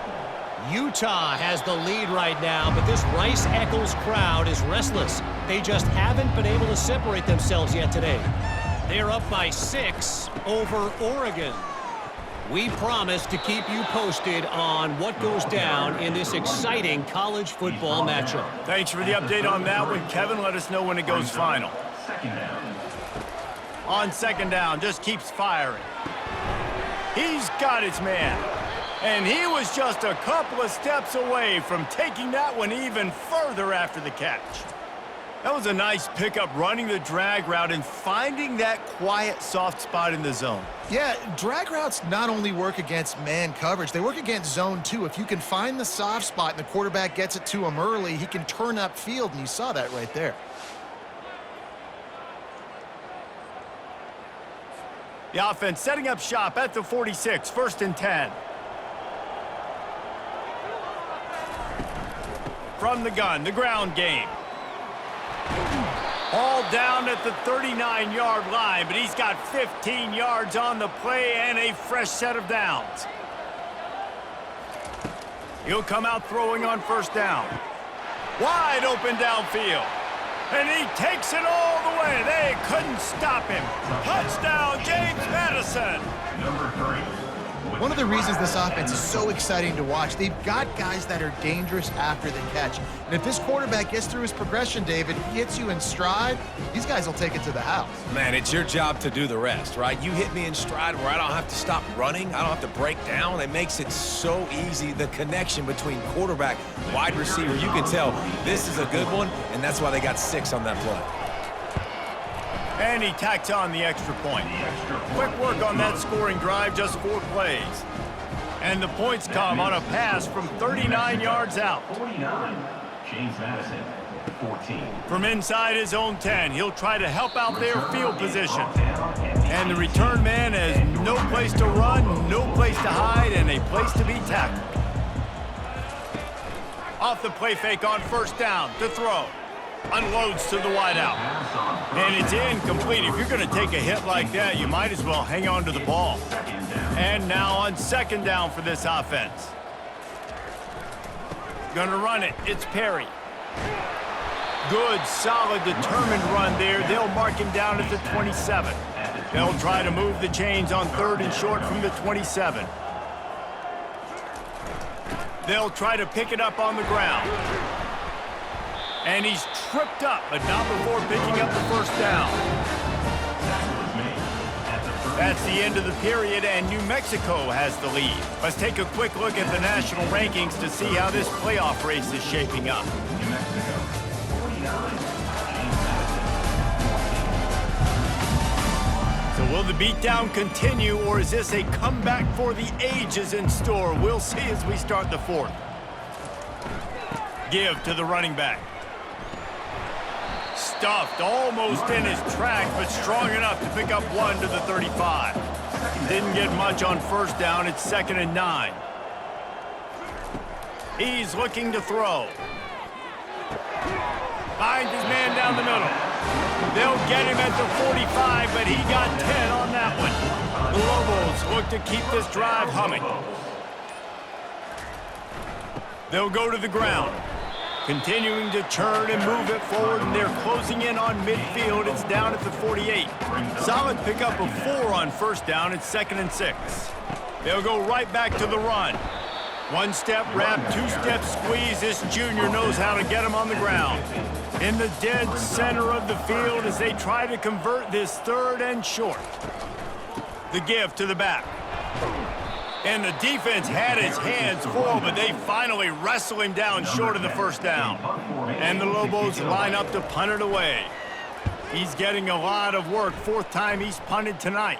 Utah has the lead right now, but this Rice-Eccles crowd is restless. They just haven't been able to separate themselves yet today. They're up by 6 over Oregon. We promise to keep you posted on what goes down in this exciting college football matchup. Thanks for the update on that one, Kevin. Let us know when it goes final. 2nd down. On 2nd down, just keeps firing. He's got his man. And he was just a couple of steps away from taking that one even further after the catch. That was a nice pickup, running the drag route and finding that quiet, soft spot in the zone. Yeah, drag routes not only work against man coverage, they work against zone too. If you can find the soft spot and the quarterback gets it to him early, he can turn upfield, and you saw that right there. The offense setting up shop at the 46, 1st and 10. From the gun, the ground game. All down at the 39-yard line, but he's got 15 yards on the play and a fresh set of downs. He'll come out throwing on 1st down. Wide open downfield. And he takes it all the way. They couldn't stop him. Touchdown, James Madison. Number 3. One of the reasons this offense is so exciting to watch, they've got guys that are dangerous after the catch. And if this quarterback gets through his progression, David, he hits you in stride, these guys will take it to the house. Man, it's your job to do the rest, right? You hit me in stride where I don't have to stop running. I don't have to break down. It makes it so easy. The connection between quarterback, wide receiver, you can tell this is a good one, and that's why they got 6 on that play. And he tacks on the extra point. Quick work on that scoring drive, just 4 plays. And the points come on a pass from 39 yards out. 49, James Madison, 14. From inside his own 10, he'll try to help out their field position. And the return man has no place to run, no place to hide, and a place to be tackled. Off the play fake on first down to throw. Unloads to the wideout. And it's incomplete. If you're going to take a hit like that, you might as well hang on to the ball. And now on second down for this offense. Gonna run it. It's Perry. Good, solid, determined run there. They'll mark him down at the 27. They'll try to move the chains on 3rd and short from the 27. They'll try to pick it up on the ground. And he's tripped up, but not before picking up the first down. That's the end of the period, and New Mexico has the lead. Let's take a quick look at the national rankings to see how this playoff race is shaping up. New Mexico, 49, James Madison, 14. So will the beatdown continue, or is this a comeback for the ages in store? We'll see as we start the 4th. Give to the running back. Stuffed almost in his track, but strong enough to pick up 1 to the 35. Didn't get much on first down. It's 2nd and 9. He's looking to throw. Finds his man down the middle. They'll get him at the 45, but he got 10 on that one. The Lobos look to keep this drive humming. They'll go to the ground. Continuing to churn and move it forward, and they're closing in on midfield. It's down at the 48. Solid pickup of 4 on first down. It's 2nd and 6. They'll go right back to the run. 1-step wrap, 2-step squeeze. This junior knows how to get him on the ground. In the dead center of the field as they try to convert this 3rd and short. The give to the back. And the defense had his hands full, but they finally wrestle him down short of the first down. And the Lobos line up to punt it away. He's getting a lot of work. 4th time he's punted tonight.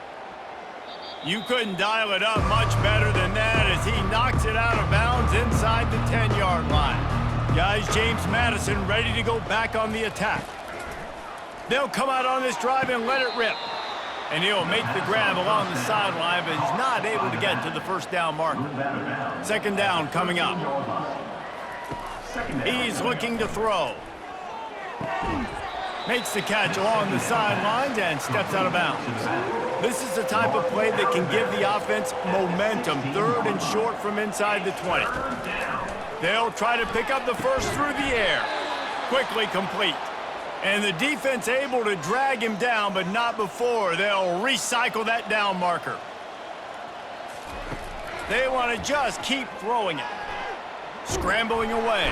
You couldn't dial it up much better than that as he knocks it out of bounds inside the 10-yard line. Guys, James Madison ready to go back on the attack. They'll come out on this drive and let it rip. And he'll make the grab along the sideline, but he's not able to get to the first down marker. 2nd down coming up. He's looking to throw. Makes the catch along the sidelines and steps out of bounds. This is the type of play that can give the offense momentum. 3rd and short from inside the 20. They'll try to pick up the first through the air. Quickly complete. And the defense able to drag him down, but not before. They'll recycle that down marker. They want to just keep throwing it. Scrambling away.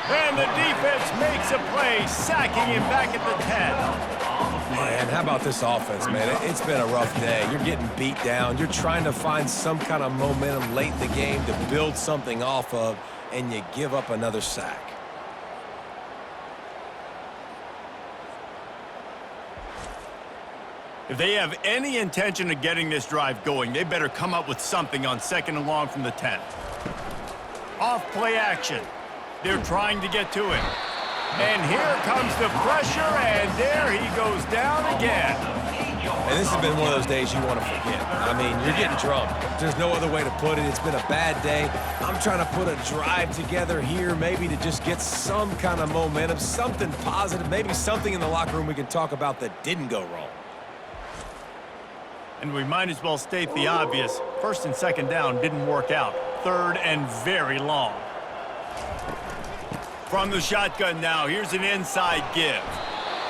And the defense makes a play, sacking him back at the 10. Man, how about this offense, man? It's been a rough day. You're getting beat down. You're trying to find some kind of momentum late in the game to build something off of, and you give up another sack. If they have any intention of getting this drive going, they better come up with something on 2nd and long from the 10. Off play action. They're trying to get to him. And here comes the pressure, and there he goes down again. And this has been one of those days you want to forget. I mean, you're getting drunk. There's no other way to put it. It's been a bad day. I'm trying to put a drive together here, maybe to just get some kind of momentum, something positive, maybe something in the locker room we can talk about that didn't go wrong. And we might as well state the obvious. 1st and 2nd down didn't work out. 3rd and very long. From the shotgun now, here's an inside give.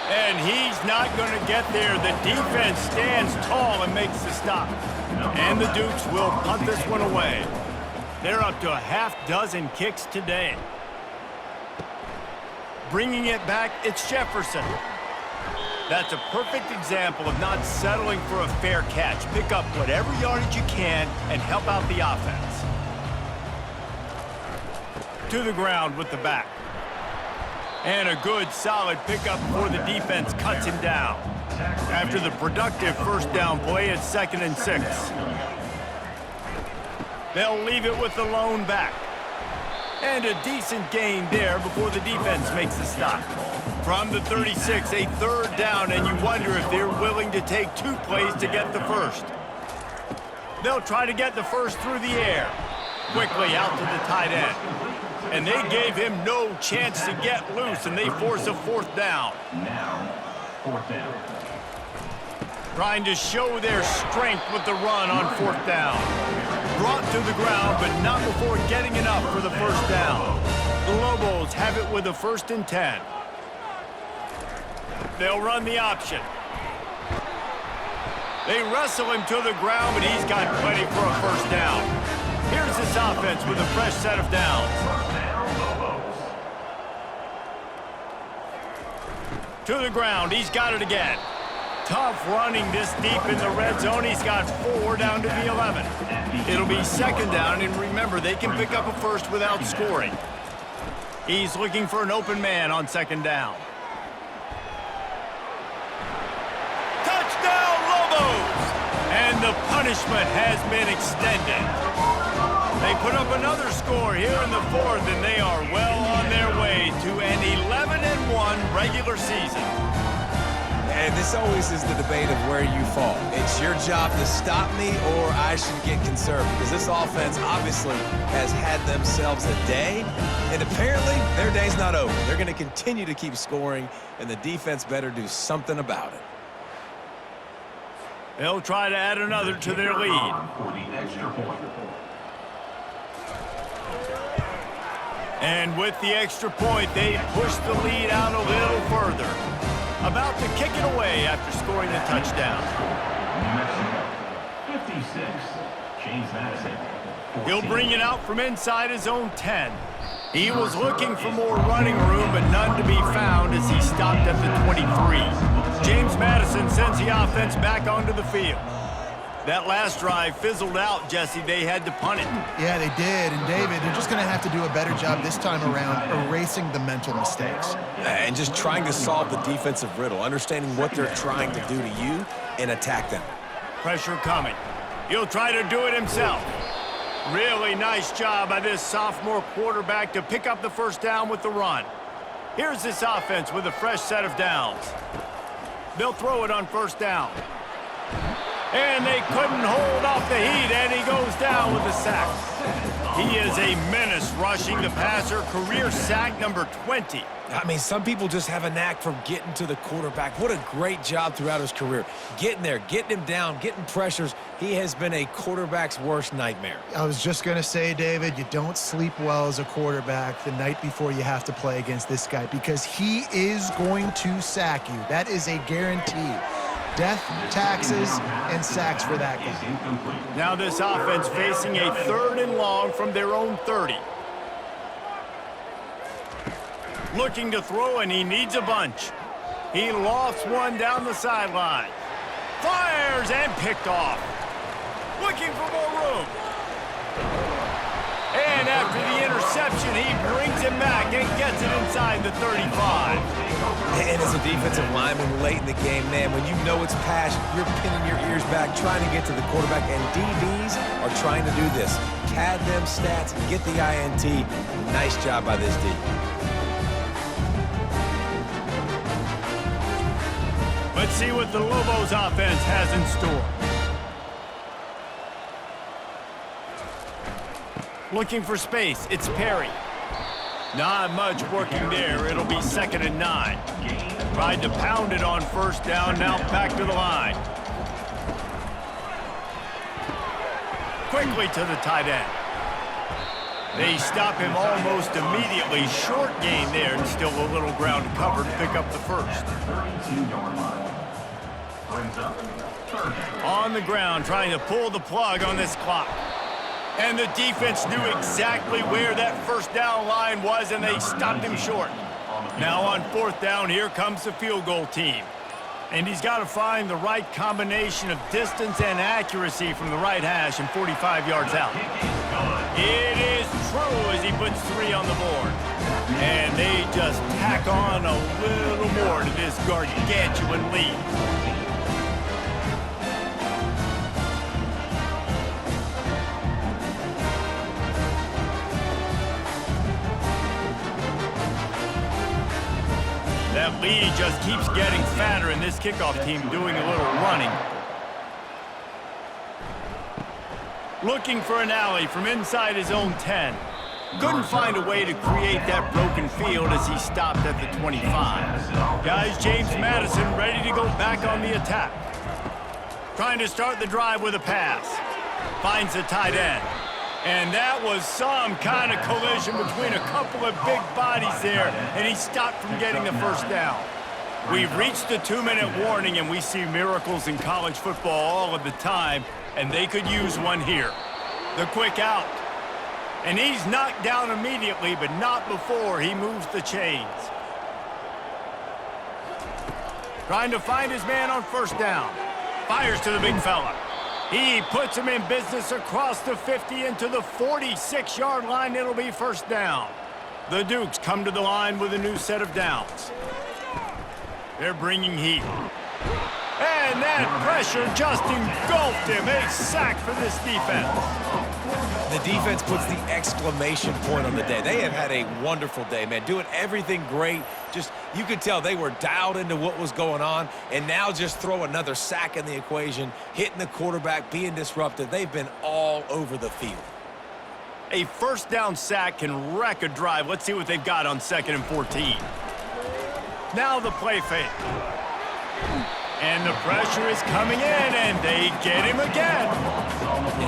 And he's not going to get there. The defense stands tall and makes the stop. And the Dukes will punt this one away. They're up to a half dozen kicks today. Bringing it back, it's Jefferson. That's a perfect example of not settling for a fair catch. Pick up whatever yardage you can and help out the offense. To the ground with the back. And a good, solid pickup before the defense cuts him down. After the productive first down play, it's 2nd and 6. They'll leave it with the lone back. And a decent gain there before the defense makes the stop. From the 36, a 3rd down, and you wonder if they're willing to take 2 plays to get the first. They'll try to get the first through the air. Quickly out to the tight end. And they gave him no chance to get loose, and they force a 4th down. Now, 4th down. Trying to show their strength with the run on 4th down. Brought to the ground, but not before getting enough for the first down. The Lobos have it with a 1st and 10. They'll run the option. They wrestle him to the ground, but he's got plenty for a first down. Here's this offense with a fresh set of downs. To the ground, he's got it again. Tough running this deep in the red zone. He's got 4 down to the 11. It'll be 2nd down, and remember, they can pick up a first without scoring. He's looking for an open man on 2nd down. Touchdown, Lobos! And the punishment has been extended. They put up another score here in the 4th, and they are well on their way to an 11-1 regular season. And this always is the debate of where you fall. It's your job to stop me, or I should get conserved, because this offense obviously has had themselves a day, and apparently their day's not over. They're going to continue to keep scoring, and the defense better do something about it. They'll try to add another to their lead. For the extra point. And with the extra point, they push the lead out a little further. About to kick it away after scoring the touchdown. New Mexico, 56. James Madison. 14. He'll bring it out from inside his own 10. He was looking for more running room, but none to be found as he stopped at the 23. James Madison sends the offense back onto the field. That last drive fizzled out, Jesse. They had to punt it. Yeah, they did. And, David, they're just going to have to do a better job this time around erasing the mental mistakes. And just trying to solve the defensive riddle, understanding what they're trying to do to you and attack them. Pressure coming. He'll try to do it himself. Really nice job by this sophomore quarterback to pick up the first down with the run. Here's this offense with a fresh set of downs. They'll throw it on 1st down. And they couldn't hold off the heat, and he goes down with a sack. He is a menace rushing the passer, career sack number 20. I mean, some people just have a knack for getting to the quarterback. What a great job throughout his career. Getting there, getting him down, getting pressures. He has been a quarterback's worst nightmare. I was just going to say, David, you don't sleep well as a quarterback the night before you have to play against this guy, because he is going to sack you. That is a guarantee. Death, taxes, and sacks for that guy. Now this offense facing a 3rd and long from their own 30. Looking to throw, and he needs a bunch. He lofts one down the sideline. Fires and picked off. Looking for more room. And after the interception, he brings it back and gets it inside the 35. And as a defensive lineman late in the game, man, when you know it's pass, you're pinning your ears back, trying to get to the quarterback, and DBs are trying to do this. Pad them stats, get the INT. Nice job by this D. Let's see what the Lobos offense has in store. Looking for space, it's Perry. Not much working there. It'll be 2nd and 9. Tried to pound it on 1st down, now back to the line. Quickly to the tight end. They stop him almost immediately. Short gain there, and still a little ground to cover to pick up the first. 32-yard line. brings up third down. On the ground, trying to pull the plug on this clock. And the defense knew exactly where that first down line was, and they stopped him short. Now on fourth down, here comes the field goal team. And he's got to find the right combination of distance and accuracy from the right hash and 45 yards out. It is true as he puts 3 on the board. And they just tack on a little more to this gargantuan lead. That lead just keeps getting fatter, and this kickoff team doing a little running. Looking for an alley from inside his own 10. Couldn't find a way to create that broken field as he stopped at the 25. Guys, James Madison ready to go back on the attack. Trying to start the drive with a pass. Finds the tight end. And that was some kind of collision between a couple of big bodies there, and he stopped from getting the first down. We've reached the 2-minute warning, and we see miracles in college football all of the time, and they could use one here. The quick out. And he's knocked down immediately, but not before he moves the chains. Trying to find his man on first down. Fires to the big fella. He puts him in business across the 50 into the 46-yard line. It'll be first down. The Dukes come to the line with a new set of downs. They're bringing heat. And that pressure just engulfed him. A sack for this defense. The defense puts the exclamation point on the day. They have had a wonderful day, man. Doing everything great. Just, you could tell they were dialed into what was going on, and now just throw another sack in the equation, hitting the quarterback, being disruptive. They've been all over the field. A first down sack can wreck a drive. Let's see what they've got on 2nd and 14. Now the play fake. And the pressure is coming in, and they get him again.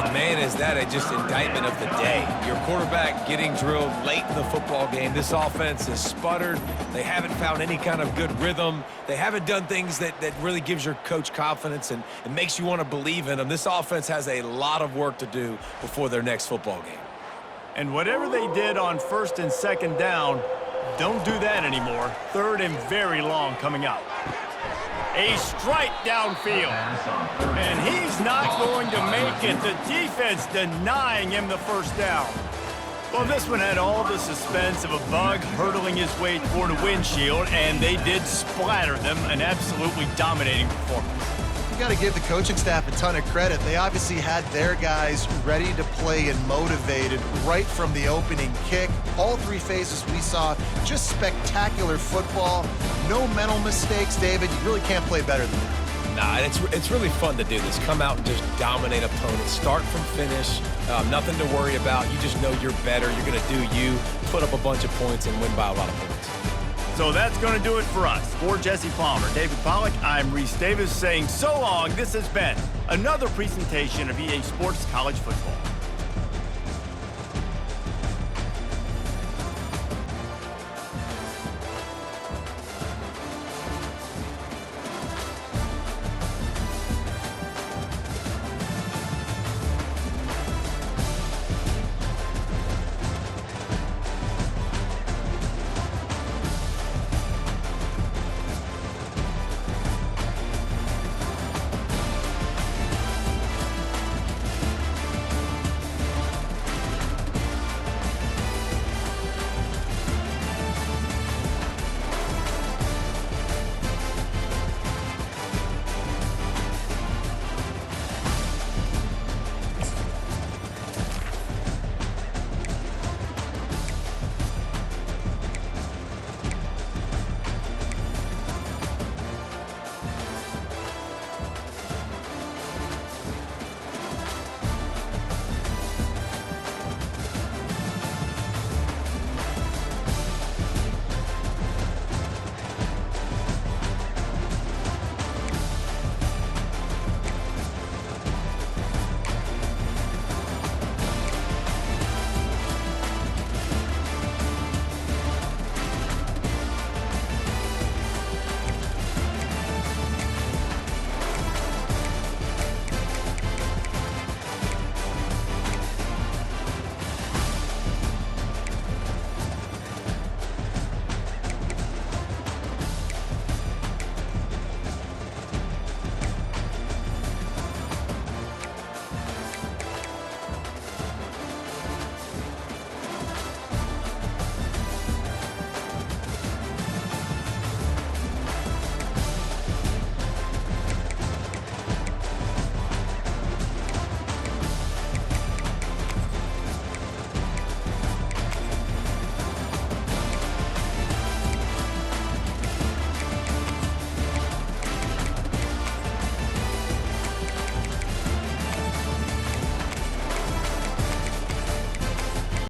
And, man, is that just indictment of the day. Your quarterback getting drilled late in the football game. This offense has sputtered. They haven't found any kind of good rhythm. They haven't done things that really gives your coach confidence and makes you want to believe in them. This offense has a lot of work to do before their next football game. And whatever they did on 1st and 2nd down, don't do that anymore. 3rd and very long coming up. A strike downfield. And he's not going to make it. The defense denying him the first down. Well, this one had all the suspense of a bug hurtling his way toward a windshield, and they did splatter them. An absolutely dominating performance. You got to give the coaching staff a ton of credit. They obviously had their guys ready to play and motivated right from the opening kick. All 3 phases we saw, just spectacular football. No mental mistakes, David. You really can't play better than that. Nah, it's really fun to do this. Come out and just dominate opponents. Start from finish. Nothing to worry about. You just know you're better. You're going to do you, put up a bunch of points, and win by a lot of points. So that's going to do it for us. For Jesse Palmer, David Pollack, I'm Reese Davis saying so long. This has been another presentation of EA Sports College Football.